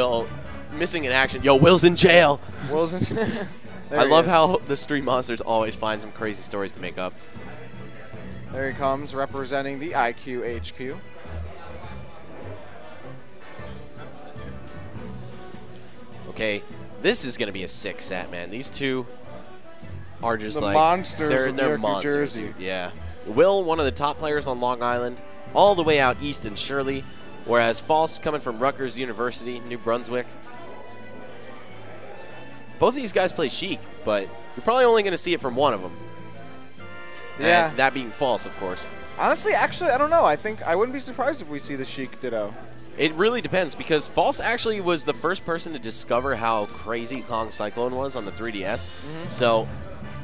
Will missing in action. Yo, Will's in jail. Will's in jail. I love how the Street Monsters always find some crazy stories to make up. There he comes, representing the iQHQ. Okay, this is going to be a sick set, man. These two are just the like monsters they're of monsters, New Jersey. dude. Yeah. Will, one of the top players on Long Island, all the way out east in Shirley, whereas False coming from Rutgers University, New Brunswick. Both of these guys play Sheik, but you're probably only going to see it from one of them. Yeah. And that being False, of course. Honestly, actually, I don't know. I think I wouldn't be surprised if we see the Sheik Ditto. It really depends, because False actually was the first person to discover how crazy Kong Cyclone was on the 3DS. So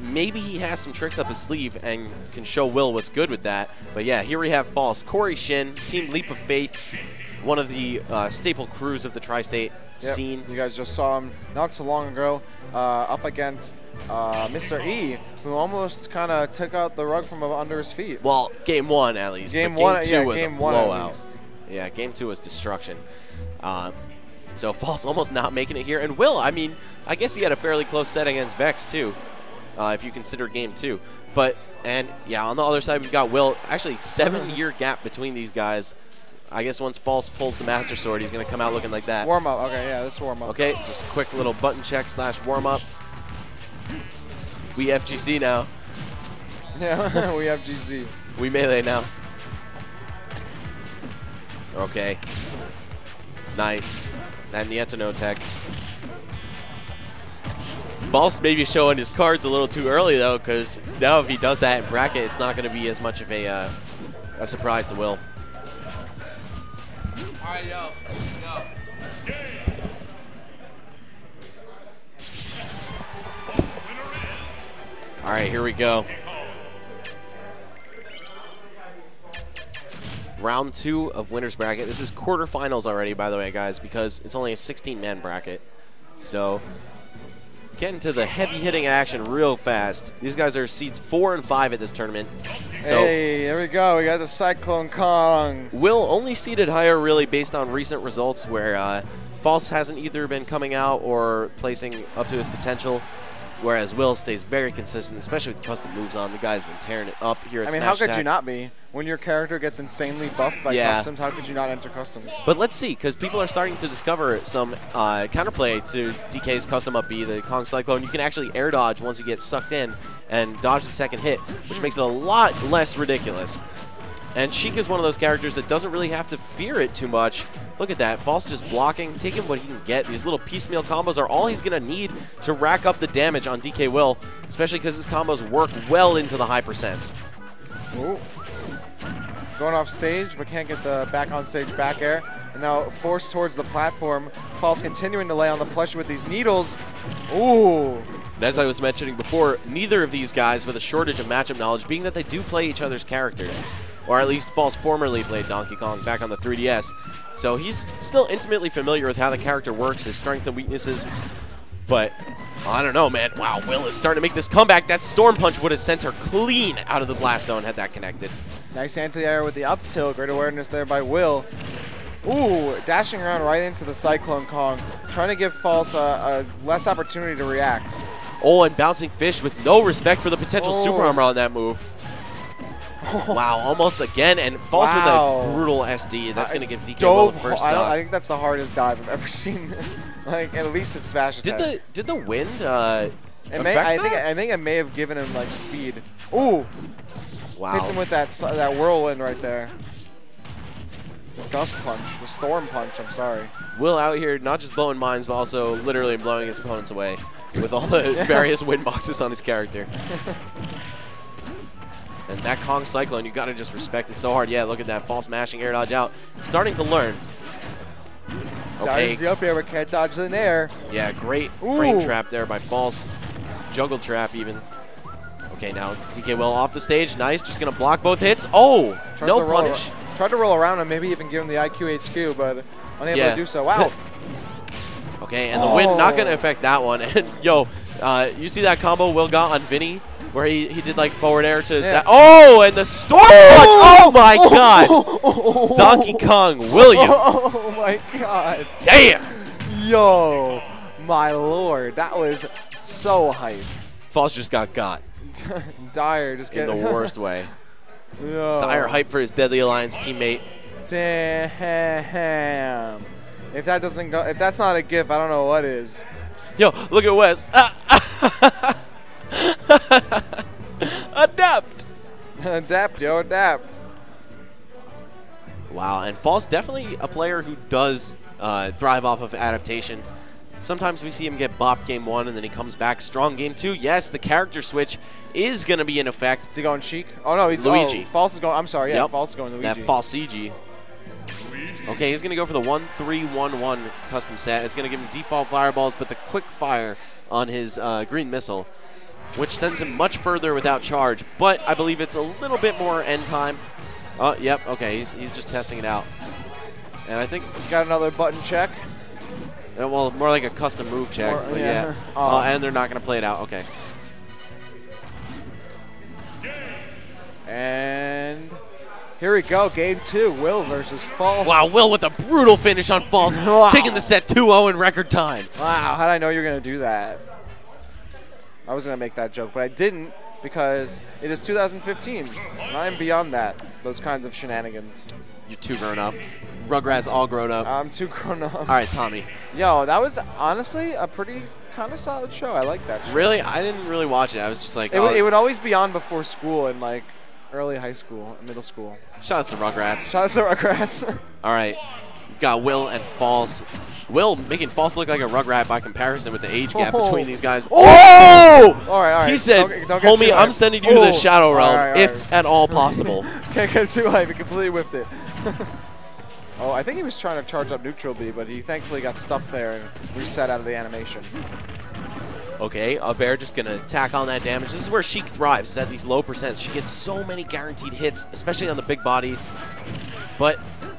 maybe he has some tricks up his sleeve and can show Will what's good with that. But yeah, here we have False. Corey Shin, Team Leap of Faith, one of the staple crews of the tri-state scene. You guys just saw him not so long ago up against Mr. E, who almost kind of took out the rug from under his feet. Well, game one at least. Game but one, game two was game a one blowout. Yeah, game two was destruction. So False almost not making it here. And Will, I mean, I guess he had a fairly close set against Vex too, if you consider game two. But, and yeah, on the other side we've got Will. Actually, 7-year gap between these guys. I guess once False pulls the Master Sword, he's going to come out looking like that. Warm up. Okay, yeah, this is warm up. Okay, just a quick little button check / warm up. We FGC now. Yeah, we have GC. We melee now. Okay. Nice. That Nieto no tech. False maybe showing his cards a little too early, though, because now if he does that in bracket, it's not going to be as much of a surprise to Will. All right, yo. All right, here we go. Round 2 of winner's bracket. This is quarterfinals already, by the way, guys, because it's only a 16-man bracket. So getting to the heavy-hitting action real fast. These guys are seeds 4 and 5 at this tournament. So hey, there we go. We got the Cyclone Kong. Will only seeded higher, really, based on recent results, where False hasn't either been coming out or placing up to his potential, whereas Will stays very consistent, especially with custom moves on. The guy's been tearing it up here at I mean, Smash how could Attack. you not be? When your character gets insanely buffed by customs, how could you not enter customs? But let's see, because people are starting to discover some counterplay to DK's custom up B, the Kong Cyclone. You can actually air dodge once you get sucked in and dodge the second hit, which makes it a lot less ridiculous. And Sheik is one of those characters that doesn't really have to fear it too much. Look at that. False just blocking, taking what he can get. These little piecemeal combos are all he's going to need to rack up the damage on DKwill, especially because his combos work well into the high percents. Ooh. Going off stage, but can't get the back on stage back air. And now forced towards the platform. False continuing to lay on the plush with these needles. Ooh. And as I was mentioning before, neither of these guys with a shortage of matchup knowledge, being that they do play each other's characters. Or at least False formerly played Donkey Kong back on the 3DS. So he's still intimately familiar with how the character works, his strengths and weaknesses. But I don't know, man. Wow, Will is starting to make this comeback. That Storm Punch would have sent her clean out of the blast zone had that connected. Nice anti-air with the up tilt. Great awareness there by Will. Ooh, dashing around right into the Cyclone Kong. Trying to give False a less opportunity to react. Oh, and bouncing fish with no respect for the potential super armor on that move. Wow, almost again, and False with a brutal SD. That's going to give DKwill the first stock. I think that's the hardest dive I've ever seen. Like, at least it's Smash Attack. Did the wind I think it may have given him, like, speed. Ooh. Wow. Hits him with that whirlwind right there. The Gust Punch. The Storm Punch, I'm sorry. Will out here not just blowing mines, but also literally blowing his opponents away with all the various wind boxes on his character. And that Kong Cyclone, you got to just respect it so hard. Yeah, look at that. False mashing air dodge out. Starting to learn. Okay. Dodges the up air, but can't dodge in air. Yeah, great frame trap there by False. Juggle trap even. Okay, now DKwill off the stage. Nice. Just going to block both hits. Oh, no punish. Tried to roll around and maybe even give him the iQHQ, but unable to do so. Wow. Okay, and the wind not going to affect that one. And, yo, you see that combo Will got on Vinny? Where he did like forward air to that. Oh, and the Storm Punch. Oh my God. Donkey Kong, will you? Oh my God. Damn. Yo, my lord, that was so hype. Falls just got Dyer just in getting the worst way. Yo. Dyer hype for his Deadly Alliance teammate. Damn. If that doesn't go, if that's not a GIF, I don't know what is. Yo, look at Wes. Adapt. Adapt, yo, adapt. Wow, and Falls definitely a player who does thrive off of adaptation. Sometimes we see him get bopped game 1 and then he comes back strong game 2. Yes, the character switch is going to be in effect. Is he going Sheik? Oh, no, he's Luigi. False is going, I'm sorry, yeah, Yep. False is going Luigi. That False CG. Okay, he's going to go for the 1-3-1-1 custom set. It's going to give him default fireballs, but the quick fire on his green missile, which sends him much further without charge. But I believe it's a little bit more end time. Oh, yep, okay, he's just testing it out. And I think... Got another button check. Well, more like a custom move check, More, but yeah. yeah. And they're not going to play it out. Okay. And here we go, game 2, Will versus False. Wow, Will with a brutal finish on Falls, Wow. taking the set 2-0 in record time. Wow, how did I know you were going to do that? I was going to make that joke, but I didn't because it is 2015, and I am beyond that, those kinds of shenanigans. You're too grown up. Rugrats all grown up. I'm too grown up. All right, Tommy. Yo, that was honestly a pretty kind of solid show. I like that show. Really? I didn't really watch it. I was just like, It would always be on before school in like early high school, middle school. shout out to Rugrats. Shout out to Rugrats. All right. We've got Will and False. Will making False look like a Rugrat by comparison with the age gap between these guys. Oh! All right. He said, don't get homie, too I'm hyped. sending you to the Shadow Realm, all right. if at all possible. Can't get too hype. He completely whipped it. Oh, I think he was trying to charge up neutral B, but he thankfully got stuffed there and reset out of the animation. Okay, a bear just going to tack on that damage. This is where Sheik thrives, is at these low percents. She gets so many guaranteed hits, especially on the big bodies. But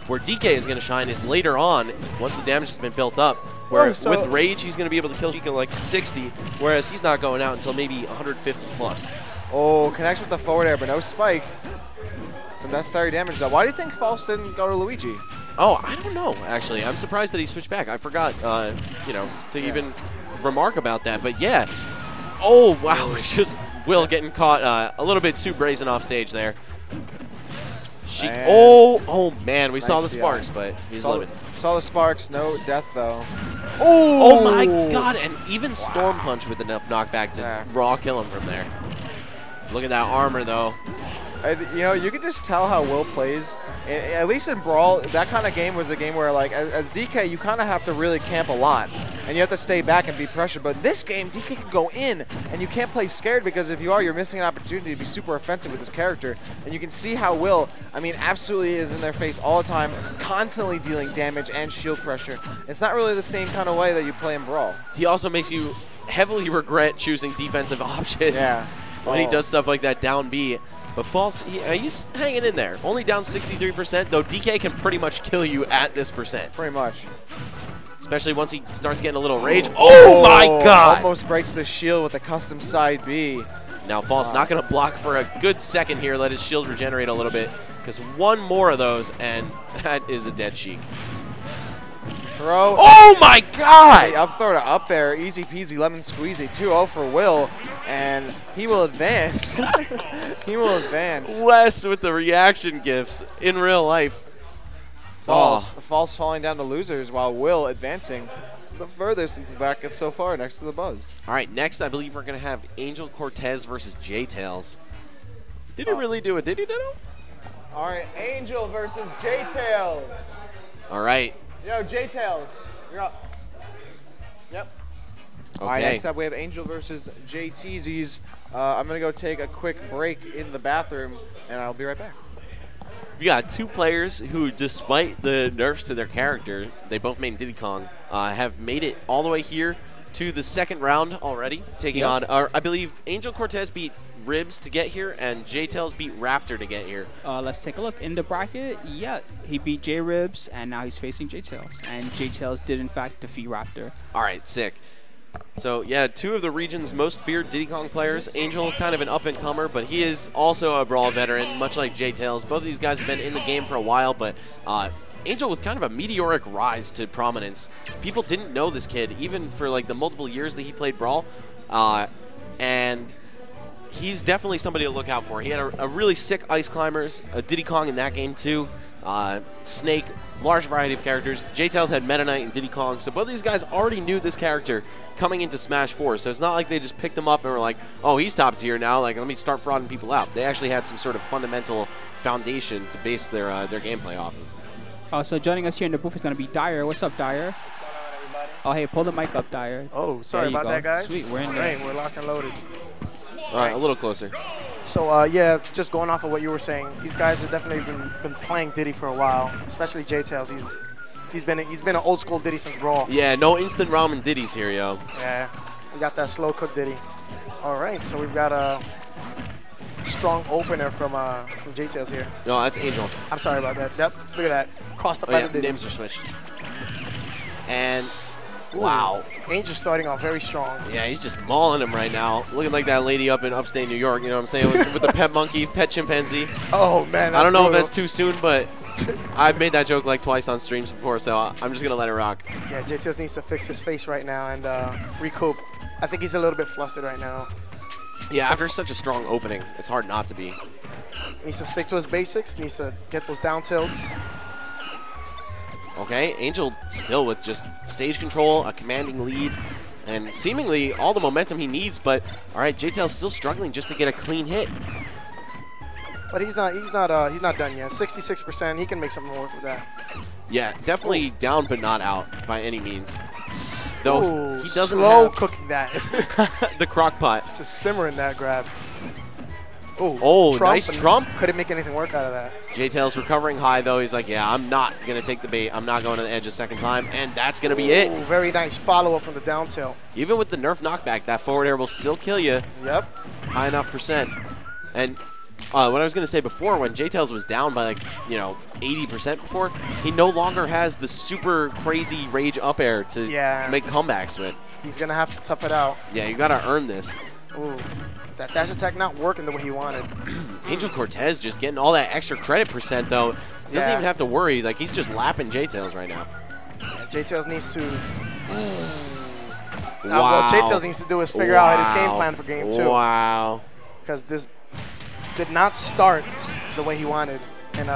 where DK is going to shine is later on, once the damage has been built up, where with Rage, he's going to be able to kill Sheik at like 60, whereas he's not going out until maybe 150 plus. Oh, connects with the forward air, but no spike. Some necessary damage, though. Why do you think False didn't go to Luigi? Oh, I don't know, actually. I'm surprised that he switched back. I forgot, you know, to even remark about that. But, yeah. Oh, wow. It's just Will getting caught a little bit too brazen off stage there. Oh, man. We saw the sparks, but he's living. Saw the sparks. No death, though. Oh, my God. And even Storm Punch with enough knockback to raw kill him from there. Look at that armor, though. You know, you can just tell how Will plays. At least in Brawl, that kind of game was a game where, like, as DK, you kind of have to really camp a lot. And you have to stay back and be pressured. But this game, DK can go in, and you can't play scared because if you are, you're missing an opportunity to be super offensive with this character. And you can see how Will, I mean, absolutely is in their face all the time, constantly dealing damage and shield pressure. It's not really the same kind of way that you play in Brawl. He also makes you heavily regret choosing defensive options when he does stuff like that down B. But False, he's hanging in there. Only down 63%, though DK can pretty much kill you at this percent. Pretty much. Especially once he starts getting a little rage. Oh my God! Almost breaks the shield with a custom side B. Now False not going to block for a good second here. Let his shield regenerate a little bit. Because one more of those, and that is a dead Sheik. Throw. Oh my God! Hey, up throw to up air. Easy peasy lemon squeezy. 2-0 for Will. And he will advance. He will advance. Wes with the reaction gifts in real life. False falling down to losers while Will advancing the furthest into the bracket so far next to the Buzz. All right, next I believe we're going to have Angel Cortes versus JTails. Did he really do a Diddy Ditto? All right, Angel versus JTails. All right. Yo, JTails, you're up. Yep. Okay. All right, next up we have Angel versus JTZs. I'm going to go take a quick break in the bathroom, and I'll be right back. We got two players who, despite the nerfs to their character, they both made Diddy Kong, have made it all the way here to the second round already, taking on, I believe, Angel Cortes beat Ribs to get here, and JTails beat Raptor to get here. Let's take a look. In the bracket, yeah, he beat J-Ribs, and now he's facing JTails. And JTails did, in fact, defeat Raptor. All right, sick. So, yeah, two of the region's most feared Diddy Kong players. Angel, kind of an up-and-comer, but he is also a Brawl veteran, much like JTails. Both of these guys have been in the game for a while, but Angel with kind of a meteoric rise to prominence. People didn't know this kid, even for like the multiple years that he played Brawl. And he's definitely somebody to look out for. He had a really sick Ice Climbers, a Diddy Kong in that game too, Snake, large variety of characters. JTails had Meta Knight and Diddy Kong, so both of these guys already knew this character coming into Smash 4, so it's not like they just picked him up and were like, oh, he's top tier now, like, let me start frauding people out. They actually had some sort of fundamental foundation to base their gameplay off of. So joining us here in the booth is going to be Dyer. What's up, Dyer? What's going on, everybody? Oh, hey, pull the mic up, Dyer. Oh, sorry about that, guys. Sweet, we're in there. Right, we're locked and loaded. All right, a little closer. So, yeah, just going off of what you were saying, these guys have definitely been playing Diddy for a while, especially JTails. He's been an old school Diddy since Brawl. Yeah, no instant ramen Diddies here, yo. Yeah, we got that slow cook Diddy. All right, so we've got a strong opener from JTails here. No, that's Angel. I'm sorry about that. Yep, look at that. Crossed up Oh, by yeah, the Diddies. names are switched. And Ooh, wow. Angel starting off very strong. Yeah, he's just mauling him right now. Looking like that lady up in upstate New York, you know what I'm saying, with the pet monkey, pet chimpanzee. Oh, man, I don't know brutal. if that's too soon, but I've made that joke like twice on streams before, so I'm just going to let it rock. Yeah, JTails needs to fix his face right now and recoup. I think he's a little bit flustered right now. Yeah, after such a strong opening, it's hard not to be. Needs to stick to his basics, needs to get those down tilts. Okay, Angel still with just stage control, a commanding lead, and seemingly all the momentum he needs, but all right, JTails still struggling just to get a clean hit. But he's not done yet. 66%, he can make something work with that. Yeah, definitely down but not out by any means. Though Ooh, he doesn't slow have cooking that. the crock pot. Just simmering that grab. Ooh, Oh, nice trump. Couldn't make anything work out of that. JTails recovering high though. He's like, yeah, I'm not gonna take the bait. I'm not going to the edge a second time, and that's gonna be it. Ooh, very nice follow-up from the down tilt. Even with the nerf knockback, that forward air will still kill you. Yep. High enough percent. And what I was gonna say before, when JTails was down by like 80% before, he no longer has the super crazy rage up air to make comebacks with. He's gonna have to tough it out. Yeah, you gotta earn this. Ooh, that dash attack not working the way he wanted. Angel Cortes just getting all that extra credit percent though. Doesn't even have to worry. Like, he's just lapping JTails right now. Yeah, JTails needs to. Wow. What JTails needs to do is figure out his game plan for game 2. Wow. Because this did not start the way he wanted, and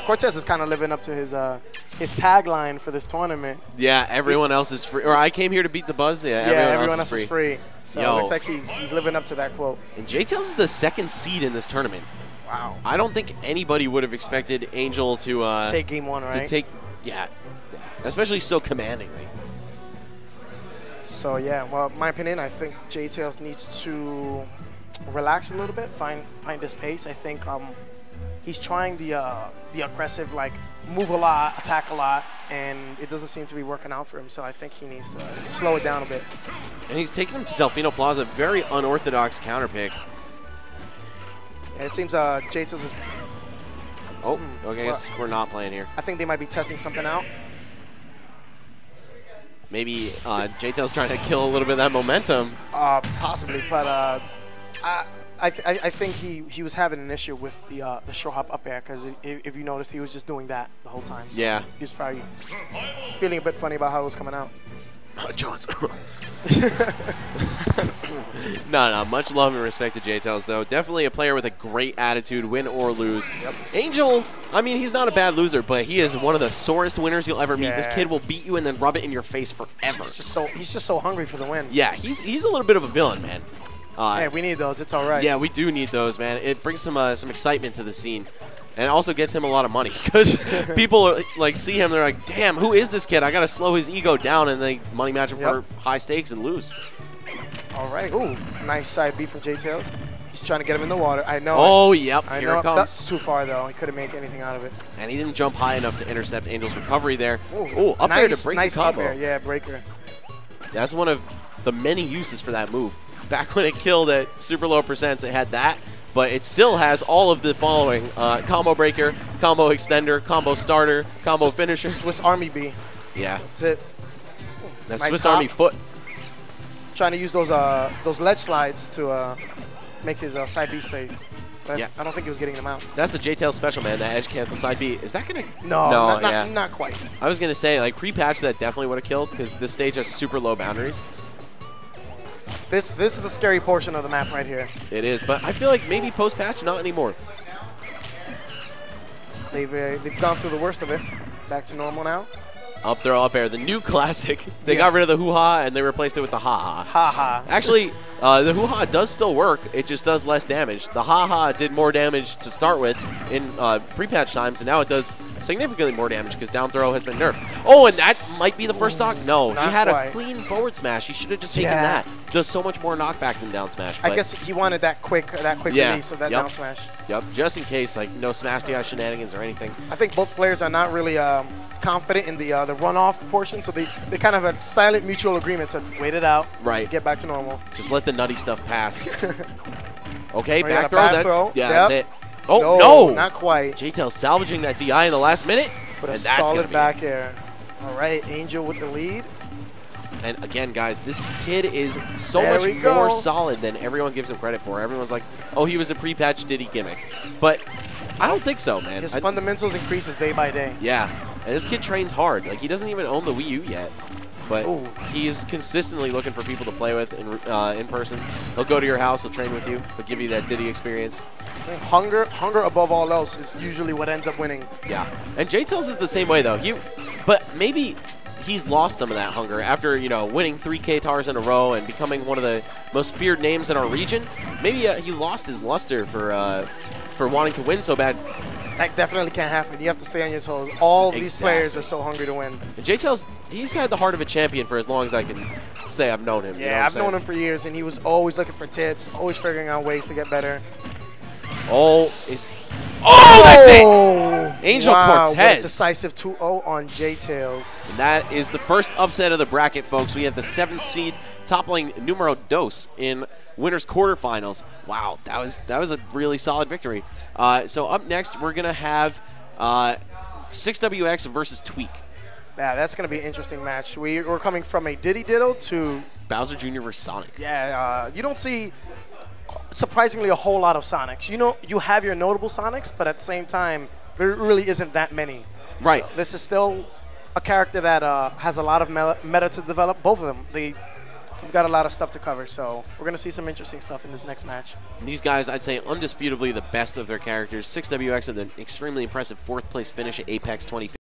Cortes is kind of living up to his tagline for this tournament. Yeah, everyone else is free. Or I came here to beat the buzz. Yeah, everyone else is free. So it looks like he's living up to that quote. And JTails is the second seed in this tournament. Wow. I don't think anybody would have expected Angel to take game 1, right? To take, yeah, especially so commandingly. So yeah, well, in my opinion, I think JTails needs to relax a little bit, find his pace. I think he's trying the aggressive, like, move a lot, attack a lot, and it doesn't seem to be working out for him. So I think he needs to slow it down a bit. And he's taking him to Delfino Plaza, very unorthodox counter pick. Yeah, it seems JTails is. Oh, okay, I guess we're not playing here. I think they might be testing something out. Maybe JTails trying to kill a little bit of that momentum. Possibly, but I think he was having an issue with the show hop up air, because if you noticed, he was just doing that the whole time. So yeah. He was probably feeling a bit funny about how it was coming out. Jones. No, much love and respect to JTails, though. Definitely a player with a great attitude, win or lose. Yep. Angel, I mean, he's not a bad loser, but he is one of the sorest winners you'll ever meet. Yeah. This kid will beat you and then rub it in your face forever. He's just so hungry for the win. Yeah, he's a little bit of a villain, man. Yeah, we need those. It's all right. Yeah, we do need those, man. It brings some excitement to the scene. And it also gets him a lot of money, because people are, like, see him, they're like, damn, who is this kid? I got to slow his ego down, and they money match him for high stakes and lose. All right. Ooh, nice side B from JTails. He's trying to get him in the water. I know. Oh, yep. Here it comes. That's too far, though. He couldn't make anything out of it. And he didn't jump high enough to intercept Angel's recovery there. Ooh, up there to break the combo. Up air. Yeah, breaker. That's one of the many uses for that move. Back when it killed at super low percents, it had that. But it still has all of the following: combo breaker, combo extender, combo starter, combo finisher. Swiss Army B. Yeah. That's it. That's nice Swiss hop. Army foot. Trying to use those ledge slides to make his side B safe. But Yeah. I don't think he was getting them out. That's the JTails special, man. That edge cancel side B. Is that going to... No, yeah. not quite. I was going to say, like, pre-patch that definitely would have killed because this stage has super low boundaries. This is a scary portion of the map right here. It is, but I feel like maybe post-patch, not anymore. They've gone through the worst of it. Back to normal now. Up throw, up air. The new classic. They got rid of the hoo-ha and they replaced it with the ha-ha. Ha-ha. Actually, the hoo-ha does still work. It just does less damage. The ha-ha did more damage to start with in pre-patch times, and now it does significantly more damage because down throw has been nerfed. Oh, and that might be the first stock? No, he had a clean forward smash. He should have just taken that. Does so much more knockback than down smash. I guess he wanted that quick release of that down smash. Yep, just in case, like no smash DI shenanigans or anything. I think both players are not really confident in the runoff portion, so they kind of had silent mutual agreement to wait it out, get back to normal. Just let the nutty stuff pass. Okay, Oh, back yeah, throw. Yeah, that's it. Oh, no, not quite. JTails salvaging that DI in the last minute, But and a that's solid gonna be back air. All right, Angel with the lead. And again, guys, this kid is so much more solid than everyone gives him credit for. Everyone's like, oh, he was a pre-patch Diddy gimmick. But I don't think so, man. His fundamentals increases day by day. Yeah, and this kid trains hard. Like, he doesn't even own the Wii U yet. But he is consistently looking for people to play with in person. He'll go to your house, he'll train with you, he'll give you that Diddy experience. Hunger above all else is usually what ends up winning. Yeah, and JTails is the same way, though. But maybe he's lost some of that hunger after, you know, winning 3 K-Tars in a row and becoming one of the most feared names in our region. Maybe he lost his luster for wanting to win so bad. That definitely can't happen. You have to stay on your toes. All these players are so hungry to win. And JTails, he's had the heart of a champion for as long as I can say I've known him. Yeah, you know I've known him for years, and he was always looking for tips, always figuring out ways to get better. Oh, that's it! Angel Cortes. What a decisive 2-0 on JTails. And that is the first upset of the bracket, folks. We have the 7th seed toppling numero dos in winners quarterfinals. Wow, that was a really solid victory. So up next, we're gonna have 6WX versus Tweak. Yeah, that's gonna be an interesting match. We're coming from a Diddy Diddle to Bowser Jr. versus Sonic. Yeah, you don't see surprisingly a whole lot of Sonics. You know, you have your notable Sonics, but at the same time, there really isn't that many. Right. So this is still a character that has a lot of meta to develop. Both of them, we've got a lot of stuff to cover, so we're going to see some interesting stuff in this next match. These guys, I'd say, undisputably the best of their characters. 6WX with an extremely impressive 4th place finish at Apex 2015.